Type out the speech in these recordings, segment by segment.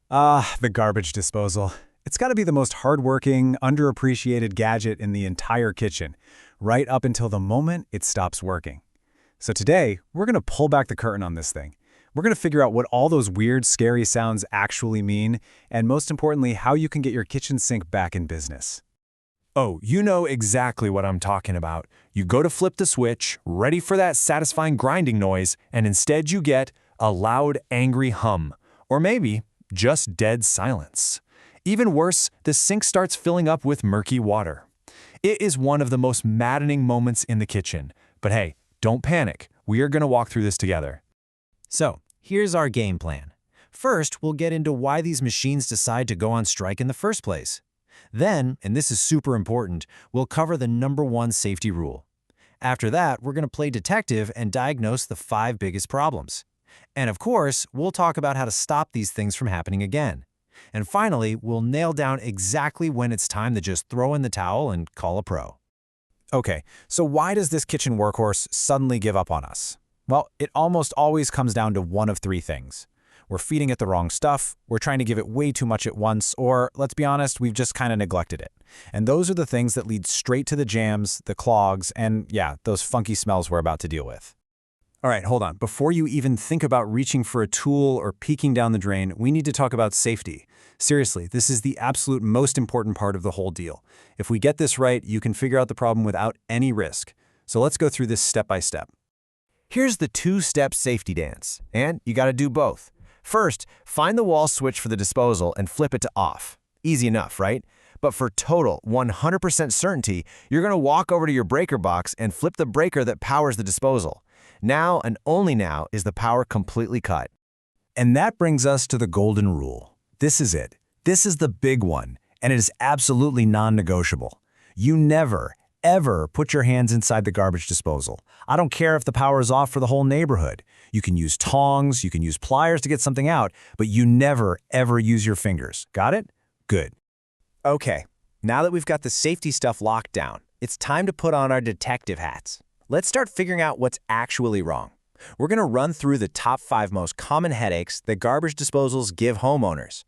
The garbage disposal. It's got to be the most hardworking, underappreciated gadget in the entire kitchen, right up until the moment it stops working. So today, we're going to pull back the curtain on this thing. We're going to figure out what all those weird, scary sounds actually mean, and most importantly, how you can get your kitchen sink back in business. Oh, you know exactly what I'm talking about. You go to flip the switch, ready for that satisfying grinding noise, and instead you get a loud, angry hum. Or maybe just dead silence. Even worse, the sink starts filling up with murky water. It is one of the most maddening moments in the kitchen. But hey, don't panic. We are going to walk through this together. So, here's our game plan. First, we'll get into why these machines decide to go on strike in the first place. Then, and this is super important, we'll cover the #1 safety rule. After that, we're going to play detective and diagnose the 5 biggest problems. And of course, we'll talk about how to stop these things from happening again. And finally, we'll nail down exactly when it's time to just throw in the towel and call a pro. Okay, so why does this kitchen workhorse suddenly give up on us? Well, it almost always comes down to one of 3 things. We're feeding it the wrong stuff, we're trying to give it way too much at once, or, let's be honest, we've just kind of neglected it. And those are the things that lead straight to the jams, the clogs, and yeah, those funky smells we're about to deal with. All right, hold on. Before you even think about reaching for a tool or peeking down the drain, we need to talk about safety. Seriously, this is the absolute most important part of the whole deal. If we get this right, you can figure out the problem without any risk. So let's go through this step by step. Here's the 2-step safety dance, and you got to do both. First, find the wall switch for the disposal and flip it to off. Easy enough, right? But for total 100% certainty, you're going to walk over to your breaker box and flip the breaker that powers the disposal. Now and only now is the power completely cut. And that brings us to the golden rule. This is it. This is the big one, and it is absolutely non-negotiable. You never, ever put your hands inside the garbage disposal. I don't care if the power is off for the whole neighborhood. You can use tongs, you can use pliers to get something out, but you never, ever use your fingers. Got it? Good. Okay, now that we've got the safety stuff locked down, it's time to put on our detective hats. Let's start figuring out what's actually wrong. We're going to run through the top 5 most common headaches that garbage disposals give homeowners.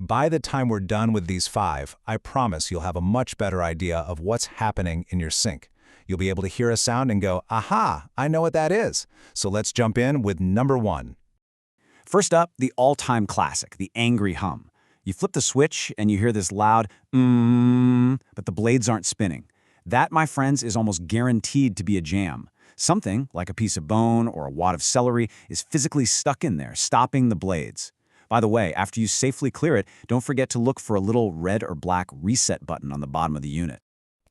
By the time we're done with these 5, I promise you'll have a much better idea of what's happening in your sink. You'll be able to hear a sound and go, aha, I know what that is. So let's jump in with number 1. First up, the all-time classic, the angry hum. You flip the switch and you hear this loud, but the blades aren't spinning. That, my friends, is almost guaranteed to be a jam. Something, like a piece of bone or a wad of celery, is physically stuck in there, stopping the blades. By the way, after you safely clear it, don't forget to look for a little red or black reset button on the bottom of the unit.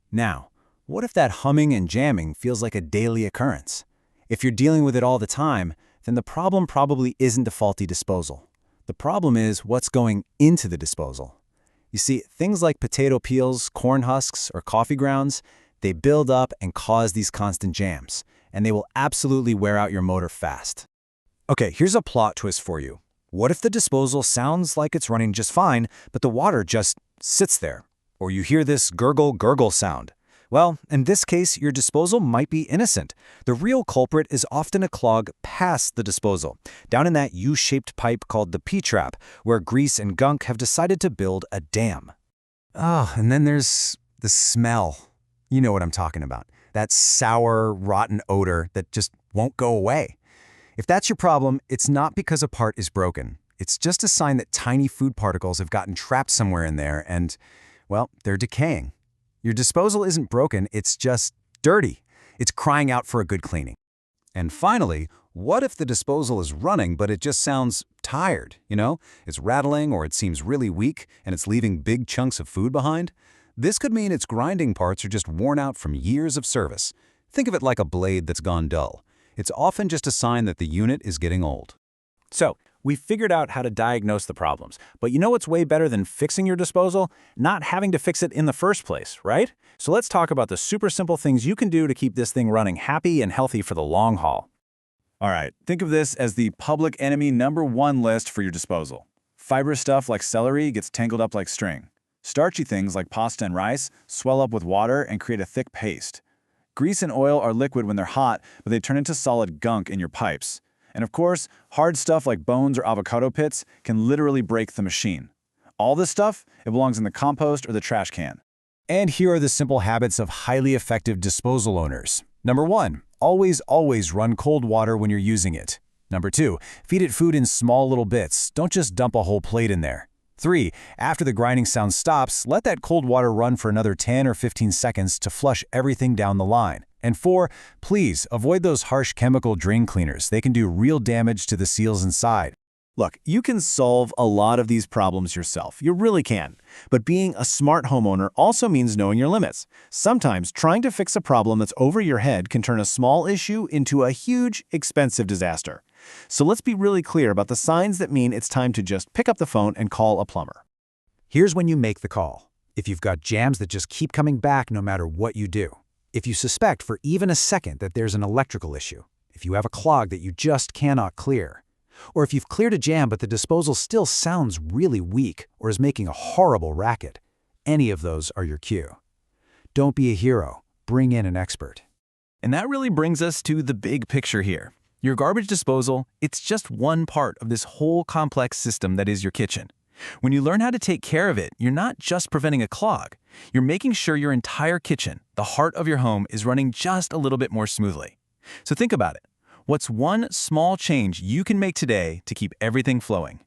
Now, what if that humming and jamming feels like a daily occurrence? If you're dealing with it all the time, then the problem probably isn't the faulty disposal. The problem is what's going into the disposal. You see, things like potato peels, corn husks, or coffee grounds, they build up and cause these constant jams, and they will absolutely wear out your motor fast. Okay, here's a plot twist for you. What if the disposal sounds like it's running just fine, but the water just sits there? Or you hear this gurgle sound? Well, in this case, your disposal might be innocent. The real culprit is often a clog past the disposal, down in that U-shaped pipe called the P-trap, where grease and gunk have decided to build a dam. Oh, and then there's the smell. You know what I'm talking about. That sour, rotten odor that just won't go away. If that's your problem, it's not because a part is broken. It's just a sign that tiny food particles have gotten trapped somewhere in there and, well, they're decaying. Your disposal isn't broken, it's just dirty. It's crying out for a good cleaning. And finally, what if the disposal is running but it just sounds tired, you know? It's rattling or it seems really weak and it's leaving big chunks of food behind? This could mean its grinding parts are just worn out from years of service. Think of it like a blade that's gone dull. It's often just a sign that the unit is getting old. So, we figured out how to diagnose the problems, but you know what's way better than fixing your disposal? Not having to fix it in the first place, right? So let's talk about the super simple things you can do to keep this thing running happy and healthy for the long haul. All right, think of this as the public enemy #1 list for your disposal. Fibrous stuff like celery gets tangled up like string. Starchy things like pasta and rice swell up with water and create a thick paste. Grease and oil are liquid when they're hot, but they turn into solid gunk in your pipes. And of course, hard stuff like bones or avocado pits can literally break the machine. All this stuff, it belongs in the compost or the trash can. And here are the simple habits of highly effective disposal owners. Number 1, always run cold water when you're using it. Number 2, feed it food in small little bits. Don't just dump a whole plate in there. 3, after the grinding sound stops, let that cold water run for another 10 or 15 seconds to flush everything down the line. And 4, please avoid those harsh chemical drain cleaners. They can do real damage to the seals inside. Look, you can solve a lot of these problems yourself. You really can. But being a smart homeowner also means knowing your limits. Sometimes trying to fix a problem that's over your head can turn a small issue into a huge, expensive disaster. So let's be really clear about the signs that mean it's time to just pick up the phone and call a plumber. Here's when you make the call. If you've got jams that just keep coming back no matter what you do. If you suspect for even a second that there's an electrical issue. If you have a clog that you just cannot clear. Or if you've cleared a jam but the disposal still sounds really weak or is making a horrible racket. Any of those are your cue. Don't be a hero. Bring in an expert. And that really brings us to the big picture here. Your garbage disposal, it's just one part of this whole complex system that is your kitchen. When you learn how to take care of it, you're not just preventing a clog. You're making sure your entire kitchen, the heart of your home, is running just a little bit more smoothly. So think about it. What's one small change you can make today to keep everything flowing?